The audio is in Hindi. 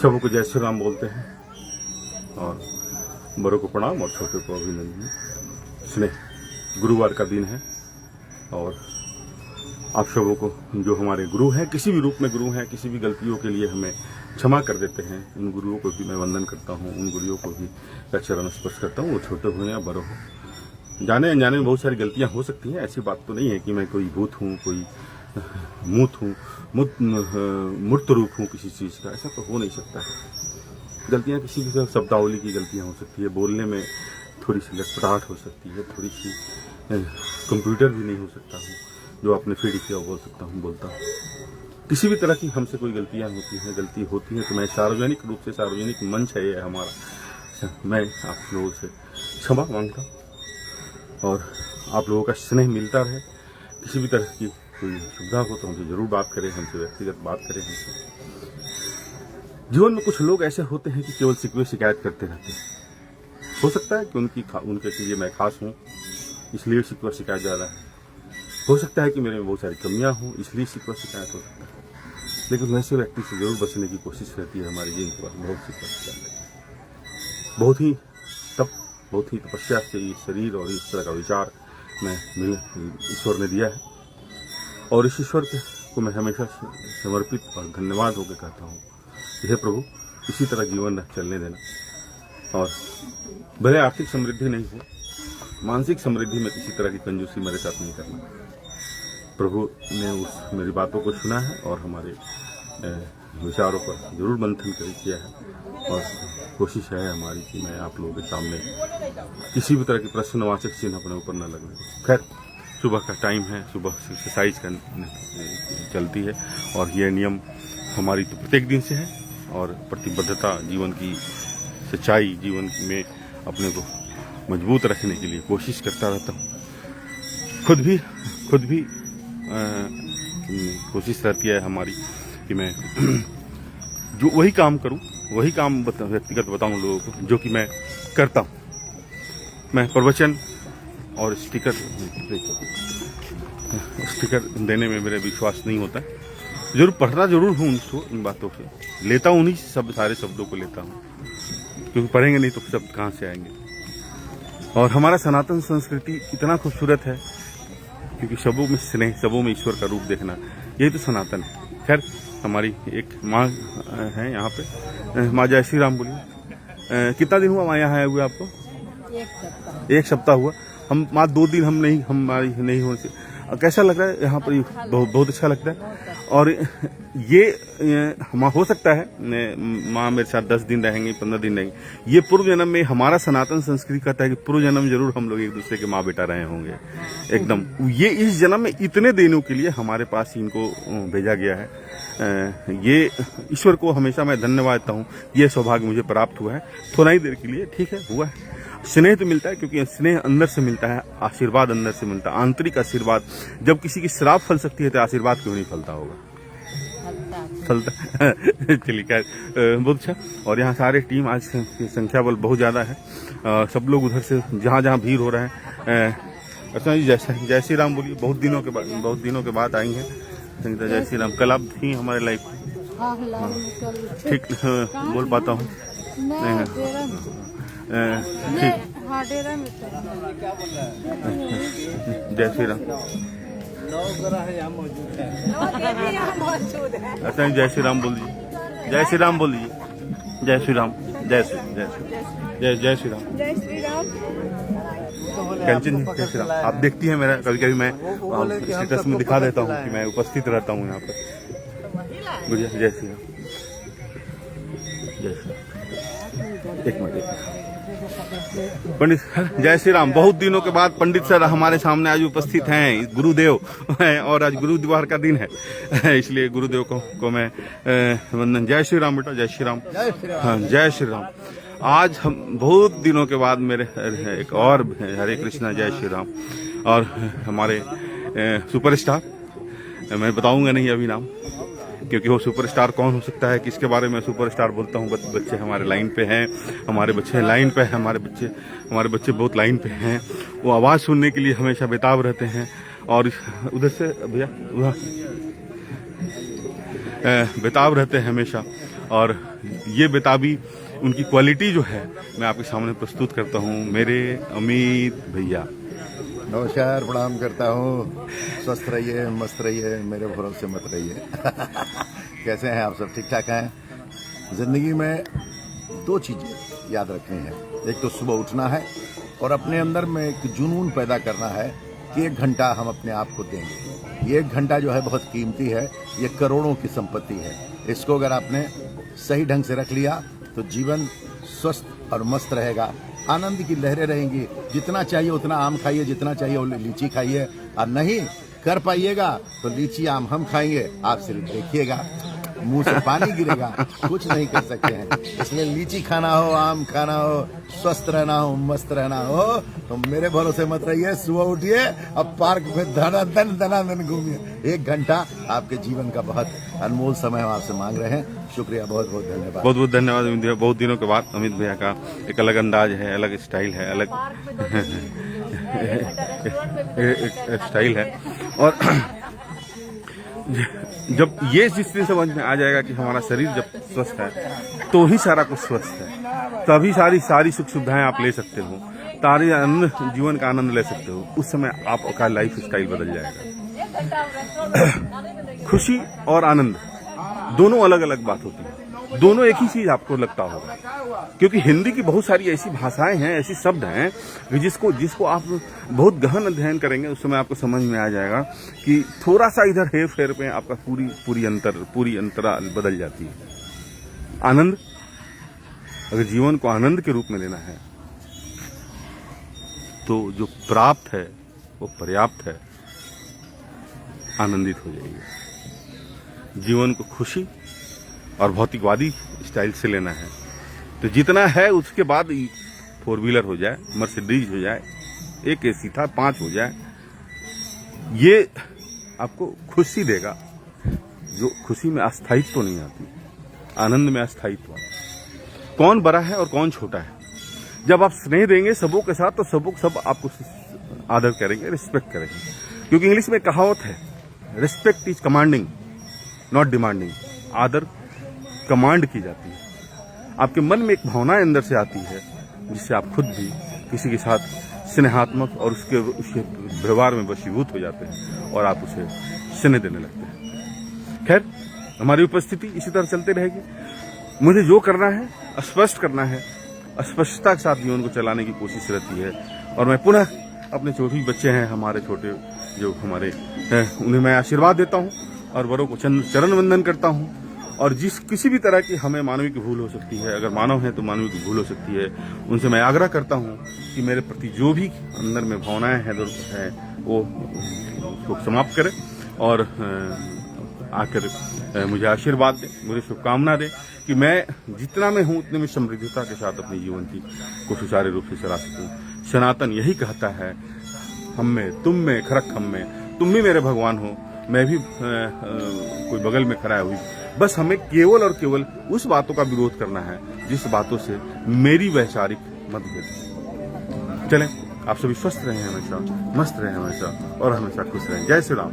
सबों को जय श्री राम बोलते हैं और बड़ों को प्रणाम और छोटे को अभिनंदन। स्नेह गुरुवार का दिन है और आप सबों को जो हमारे गुरु हैं, किसी भी रूप में गुरु हैं, किसी भी गलतियों के लिए हमें क्षमा कर देते हैं, उन गुरुओं को भी मैं वंदन करता हूँ, उन गुरुओं को भी मैं चरण स्पर्श करता हूँ, वो छोटे हो या बड़े हो। जाने अनजाने में बहुत सारी गलतियाँ हो सकती हैं। ऐसी बात तो नहीं है कि मैं कोई भूत हूँ, कोई मूर्त रूप हूँ किसी चीज़ का, ऐसा तो हो नहीं सकता है। गलतियाँ किसी भी शब्दावली की गलतियाँ हो सकती है, बोलने में थोड़ी सी लटपटाहट हो सकती है, थोड़ी सी कंप्यूटर भी नहीं हो सकता हूँ जो आपने फीड किया बोल सकता हूँ, बोलता हूँ। किसी भी तरह की हमसे कोई गलतियाँ होती हैं, गलती होती है तो मैं सार्वजनिक रूप से, सार्वजनिक मंच है ये हमारा, मैं आप लोगों से क्षमा मांगता हूँ और आप लोगों का स्नेह मिलता रहे। किसी भी तरह की कोई सुविधा हो तो हमसे जरूर बात करें, हमसे व्यक्तिगत बात करें। हमसे जीवन में कुछ लोग ऐसे होते हैं कि केवल शिकवे शिकायत करते रहते हैं। हो सकता है कि उनके लिए मैं खास हूँ इसलिए शिकवा शिकायत ज़्यादा है, हो सकता है कि मेरे में बहुत सारी कमियां हों इसलिए शिकवा शिकायत हो सकता है, लेकिन वैसे व्यक्ति से जरूर बचने की कोशिश रहती है हमारी जिनके पास बहुत शिकवा शिकायत है। बहुत ही तपस्या से ये शरीर और इस तरह का विचार ईश्वर ने दिया है और इस ईश्वर को मैं हमेशा समर्पित और धन्यवाद होकर कहता हूँ, हे प्रभु इसी तरह जीवन चलने देना और भले आर्थिक समृद्धि नहीं हो, मानसिक समृद्धि में किसी तरह की कंजूसी मेरे साथ नहीं करना। प्रभु ने मेरी बातों को सुना है और हमारे विचारों पर जरूर मंथन किया है और कोशिश है हमारी कि मैं आप लोगों के सामने किसी भी तरह की प्रश्नवाचक चिन्ह अपने ऊपर न लगने। खैर सुबह का टाइम है, सुबह एक्सरसाइज चलती है और यह नियम हमारी तो प्रत्येक दिन से है और प्रतिबद्धता जीवन की सच्चाई जीवन में अपने को मजबूत रखने के लिए कोशिश करता रहता हूँ। खुद भी कोशिश रहती है हमारी कि मैं जो वही काम करूँ, वही काम व्यक्तिगत बताऊँ लोगों को जो कि मैं करता हूँ। मैं प्रवचन और स्टिकर देने में मेरा विश्वास नहीं होता। जरूर पढ़ना जरूर हूँ उनको, इन बातों से लेता हूँ, उन्हीं सारे शब्दों को लेता हूँ, क्योंकि पढ़ेंगे नहीं तो शब्द कहाँ से आएंगे। और हमारा सनातन संस्कृति इतना खूबसूरत है क्योंकि सबों में स्नेह, सबों में ईश्वर का रूप देखना, यही तो सनातन है। खैर हमारी एक माँ है यहाँ पे, माँ जय श्री राम बोलिए। कितना दिन हुआ माँ यहाँ आए हुए आपको? एक सप्ताह हुआ। हम माँ 2 दिन हमारी नहीं होने से कैसा लग रहा है यहाँ पर? बहुत अच्छा लगता है। और ये माँ हो सकता है माँ मेरे साथ 10 दिन रहेंगे, 15 दिन रहेंगे। ये पूर्व जन्म में हमारा सनातन संस्कृति कहता है कि पूर्व जन्म जरूर हम लोग एक दूसरे के माँ बेटा रहे होंगे एकदम। ये इस जन्म में इतने दिनों के लिए हमारे पास इनको भेजा गया है। ये ईश्वर को हमेशा मैं धन्यवाद देता हूँ, ये सौभाग्य मुझे प्राप्त हुआ है। थोड़ा ही देर के लिए ठीक है हुआ है। स्नेह तो मिलता है क्योंकि स्नेह अंदर से मिलता है, आशीर्वाद अंदर से मिलता है, आंतरिक आशीर्वाद। जब किसी की श्राप फल सकती है तो आशीर्वाद क्यों नहीं फलता होगा? फलता चलिए खैर बहुत अच्छा। और यहाँ सारे टीम आज संख्या बल बहुत ज़्यादा है, सब लोग उधर से जहाँ भीड़ हो रहा है। अच्छा जी जय श्री राम बोलिए। बहुत दिनों के बाद आई हैं संगीता। जय श्री राम। कल आप थी हमारे लाइफ ठीक बोल पाता हूँ ठीक। जय श्री राम। अच्छा जय श्री राम बोल दीजिए। जय श्री राम बोल दीजिए। जय श्री राम। जय श्री राम। जय श्री राम। कंचन जय श्री राम। आप देखती हैं मेरा कभी मैं स्टेटस में दिखा देता हूँ कि मैं उपस्थित रहता हूँ यहाँ पर। गुड़िया जय श्री राम। जय श्री राम। एक मिनट। पंडित जय श्री राम। बहुत दिनों के बाद पंडित सर हमारे सामने आज उपस्थित हैं, गुरुदेव हैं, और आज गुरु दिवस का दिन है इसलिए गुरुदेव को मैं वंदन। जय श्री राम बेटा। जय श्री राम। हाँ जय श्री राम। आज हम बहुत दिनों के बाद मेरे एक और हरे कृष्णा जय श्री राम और हमारे सुपरस्टार, मैं बताऊंगा नहीं अभी नाम क्योंकि वो सुपरस्टार कौन हो सकता है, किसके बारे में सुपरस्टार बोलता हूँ। बच्चे हमारे लाइन पे हैं, हमारे बच्चे लाइन पे हैं, हमारे बच्चे बहुत लाइन पे हैं। वो आवाज़ सुनने के लिए हमेशा बेताब रहते हैं। और उधर से भैया बेताब रहते हैं हमेशा, और ये बेताबी उनकी क्वालिटी जो है मैं आपके सामने प्रस्तुत करता हूँ। मेरे अमित भैया, नमस्कार, प्रणाम करता हूँ। स्वस्थ रहिए, मस्त रहिए, मेरे भरोसे मत रहिए। कैसे हैं आप सब? ठीक ठाक हैं? जिंदगी में 2 चीजें याद रखनी है। एक तो सुबह उठना है और अपने अंदर में एक जुनून पैदा करना है कि 1 घंटा हम अपने आप को देंगे। ये 1 घंटा जो है बहुत कीमती है, ये करोड़ों की संपत्ति है। इसको अगर आपने सही ढंग से रख लिया तो जीवन स्वस्थ और मस्त रहेगा, आनंद की लहरें रहेंगी। जितना चाहिए उतना आम खाइए, जितना चाहिए वो लीची खाइए, और नहीं कर पाइएगा तो लीची आम हम खाएंगे, आप सिर्फ देखिएगा, मुंह से पानी गिरेगा, कुछ नहीं कर सकते हैं। इसलिए लीची खाना हो, आम खाना हो, स्वस्थ रहना हो, मस्त रहना हो, तो मेरे भरोसे मत रहिए। सुबह उठिए, अब पार्क में धनाधन घूमिए। 1 घंटा आपके जीवन का बहुत अनमोल समय हम आपसे मांग रहे हैं। शुक्रिया, बहुत बहुत धन्यवाद। बहुत बहुत धन्यवाद अमित भैया। बहुत दिनों के बाद अमित भैया का एक अलग अंदाज है, अलग स्टाइल है, अलग एक स्टाइल है। और जब ये चीज समझ में आ जाएगा कि हमारा शरीर जब स्वस्थ है तो ही सारा कुछ स्वस्थ है, तभी सारी सुख सुविधाएं आप ले सकते हो, सारी आनंद, जीवन का आनंद ले सकते हो। उस समय आपका लाइफ स्टाइल बदल जाएगा। खुशी और आनंद दोनों अलग अलग बात होती है, दोनों एक ही चीज आपको लगता होगा, क्योंकि हिंदी की बहुत सारी ऐसी भाषाएं हैं, ऐसी शब्द हैं कि जिसको आप बहुत गहन अध्ययन करेंगे उस समय आपको समझ में आ जाएगा कि थोड़ा सा इधर हेर फेर पे आपका पूरी अंतराल बदल जाती है। आनंद, अगर जीवन को आनंद के रूप में लेना है तो जो प्राप्त है वो पर्याप्त है, आनंदित हो जाइए। जीवन को खुशी और भौतिकवादी स्टाइल से लेना है तो जितना है उसके बाद 4 व्हीलर हो जाए, मर्सिडीज हो जाए, 1 AC था 5 हो जाए, ये आपको खुशी देगा। जो खुशी में अस्थायित्व तो नहीं आती, आनंद में अस्थायित्व। कौन बड़ा है और कौन छोटा है? जब आप स्नेह देंगे सबों के साथ तो सब आपको आदर करेंगे, रिस्पेक्ट करेंगे। क्योंकि इंग्लिश में कहावत है, respect is commanding not demanding. आदर कमांड की जाती है, आपके मन में एक भावना अंदर से आती है जिससे आप खुद भी किसी के साथ स्नेहात्मक और उसके व्यवहार में वशीभूत हो जाते हैं और आप उसे स्नेह देने लगते हैं। खैर, हमारी उपस्थिति इसी तरह चलती रहेगी। मुझे जो करना है स्पष्ट करना है, स्पष्टता के साथ जीवन को चलाने की कोशिश रहती है। और मैं पुनः अपने छोटे बच्चे हैं, हमारे छोटे जो हमारे हैं, उन्हें मैं आशीर्वाद देता हूँ और बड़ों को चरण वंदन करता हूँ। और किसी भी तरह की हमें मानवीय की भूल हो सकती है, अगर मानव है तो मानवीय की भूल हो सकती है, उनसे मैं आग्रह करता हूँ कि मेरे प्रति जो भी अंदर में भावनाएं हैं वो उसको समाप्त करें और आकर मुझे आशीर्वाद दें, मुझे शुभकामना दें कि मैं जितना मैं हूँ उतने में समृद्धता के साथ अपने जीवन को सुचारू रूप से चला सकूँ। सनातन यही कहता है, हम में तुम में खरक हम में, तुम भी मेरे भगवान हो, मैं भी कोई बगल में खड़ा हुई। बस हमें केवल और केवल उस बातों का विरोध करना है जिस बातों से मेरी वैचारिक मतभेद। चलें, आप सभी स्वस्थ रहें हमेशा, मस्त रहें हमेशा और हमेशा खुश रहें। जय श्री राम।